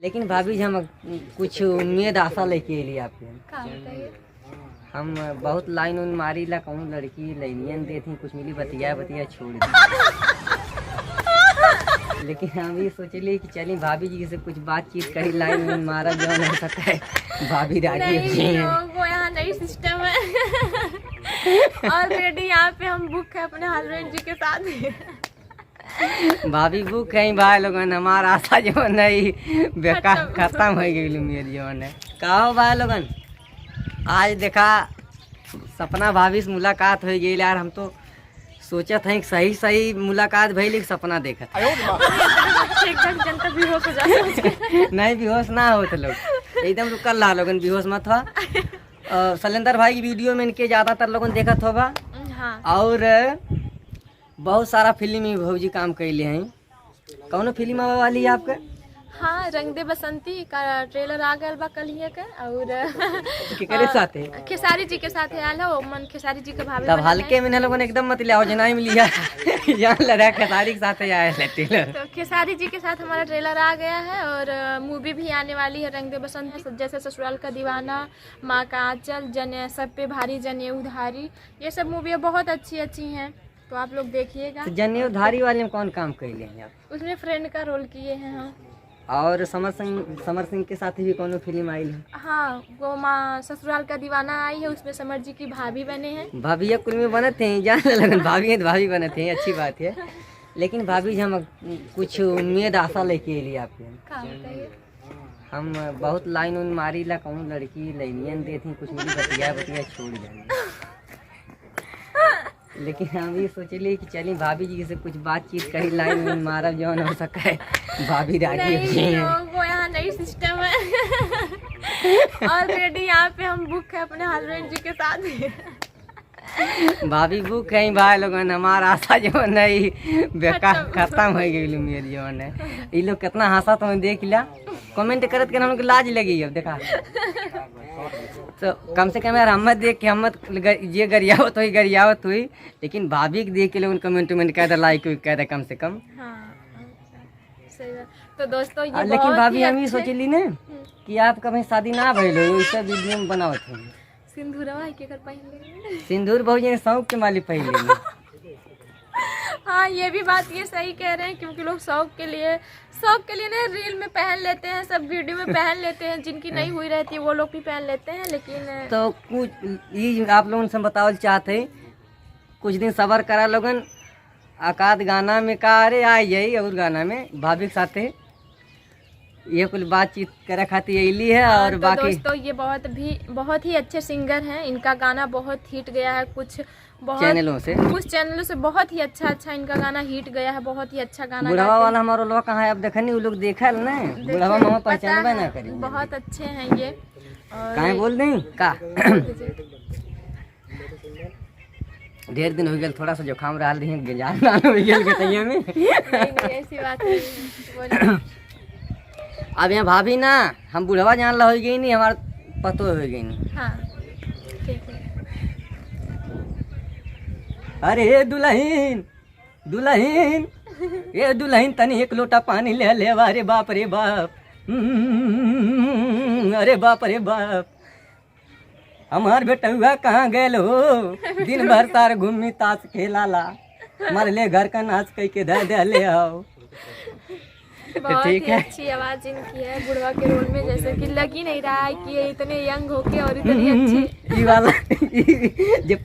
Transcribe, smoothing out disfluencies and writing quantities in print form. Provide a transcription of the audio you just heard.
लेकिन भाभी जी हम कुछ उम्मीद आशा लेके लिए आपके का बताइए। हम बहुत लाइन उन मारी ला कहूँ लड़की लाइनियन देती कुछ मिली बतिया बतिया छोड़ दी लेकिन हम ये सोचली कि चली भाभी जी से कुछ बातचीत करी लाइन उन मारा जो हो सकता है भाभी राजी हो गई हैं। वो यहाँ नई सिस्टम है ऑलरेडी यहाँ पे हम बुक है अपने हस्बैंड जी के साथ। भाभी बुक कहीं भाई लोगन हमारा आशा जो नहीं बेकार खत्म हो गई उम्मीद जो है कहो भाई लोगन आज देखा सपना भाभी से मुलाकात हो गई यार। हम तो सोचत हैं कि सही सही मुलाकात भइल सपना देखत जनता बेहोश हो जाए नहीं बेहोश ना हो तो लोग एकदम रुकल रहा लोगन बेहोश मत हुआ। शैलेंद्र भाई की वीडियो में इनके ज़्यादातर लोगन देखत होगा। हाँ। और बहुत सारा फिल्म में भौजी काम कैले हैं। कौन फिल्म आवे वाली है आपका? हाँ रंग दे बसंती का ट्रेलर आ गया बा कल ही का। और केकरे साथ है? खेसारी जी के साथ आयल है मन खेसारी जी के भाभी तब हल्के में लोगों ने एकदम मत लिया जना में लिया यहाँ लड़ा खेसारी के साथ आया है ट्रेलर। तो खेसारी जी के साथ हमारा ट्रेलर आ गया है और मूवी भी आने वाली है रंग दे बसंती जैसे ससुराल का दीवाना, माँ का आंचल, जन सब पे भारी जने उधारी, ये सब मूवियाँ बहुत अच्छी अच्छी हैं तो आप लोग देखिएगा। तो जने उधारी वाले में कौन काम कैले हैं आप? उसमें फ्रेंड का रोल किए हैं हम। और समर सिंह के साथ भी कौन फिल्म आई है? हाँ वो माँ ससुराल का दीवाना आई है उसमें समर जी की भाभी बने हैं। भाभी कुल में बने थे जान लगन भाभी है तो भाभी बने थे अच्छी बात है। लेकिन भाभी जी हम कुछ उम्मीद आशा लेके लिए आपके का बताइए। हम बहुत लाइन उन मारी ला कहूँ लड़की लाइनियन देती कुछ मिली बतिया बतिया छोड़ जाए लेकिन हम ये सोचली कि चली भाभी जी से कुछ बातचीत करी लाइन उन मारा जो हो सकता है भाभी राजी हो गई हैं। वो यहाँ नई सिस्टम है ऑलरेडी यहाँ पे हम बुक है अपने हस्बैंड जी के साथ। भाभी बुक कहीं भाई लोगन हमारा आशा जो नहीं बेकार खत्म हो गई उम्मीद जो है। ये लोग कितना हंसा तो देख लिया कमेंट करत के हमको लाज लगी अब देखा तो कम से कम यार हम देख के हम ये गरियावत हुई गरियावत हुई लेकिन भाभी के देख के लोग कमेंट उमेंट कह दे लाइक कह दे कम से कम। हाँ, सही बात। तो दोस्तों ये लेकिन भाभी हम ये अच्छे- सोचली ना कि आप कभी शादी ना भइल हो इस वीडियो में बनावत है सिंदूरवा के कर पहले। सिंदूर भौजी ने शौक के माली पहले। हाँ ये भी बात ये सही कह रहे हैं क्योंकि लोग शौक के लिए ना रील में पहन लेते हैं, सब वीडियो में पहन लेते हैं, जिनकी नहीं हुई रहती है वो लोग भी पहन लेते हैं। लेकिन तो कुछ ये आप लोगों से बतावल चाहते कुछ दिन सबर करा लोगन आकाद गाना में का अरे आई यही और गाना में भाभी के साथ ये कुछ बातचीत करे खातिर अली है। और तो बाकी दोस्तों ये बहुत ही अच्छे सिंगर हैं। इनका गाना बहुत हिट गया है कुछ चैनलों से बहुत ही अच्छा इनका गाना हिट गया है। बहुत ही अच्छा गाना बुढ़वा वाला हमारा लोग कहाँ है अब देखनी वो लोग देखा ना बुढ़वा मामा पहचानबे ना करी बहुत अच्छे हैं ये। और कहीं बोल दें का ढेर दिन हो गया थोड़ा सा जुकाम रहा रही हो गया में नहीं, ऐसी बात नहीं बोलिए। अब यहाँ भाभी ना हम बुढ़वा जान ला हो गई नहीं हमार पतो हो गई नहीं। हाँ ठीक है। अरे दुल्हन दुल्हन ये दुल्हन तनी एक लोटा पानी ले ले अरे बाप रे बाप अरे बाप रे बाप हमार बेटुआ कहाँ गए हो दिन भर तार घूमी ताश खेला ला मर ले घर का नाच कह के दे ले आओ। बहुत ठीक ही है। अच्छी आवाज इनकी है बुढ़वा के रोल में जैसे कि लग ही नहीं रहा है कि ये इतने यंग होके और इतनी अच्छी ये वाला जो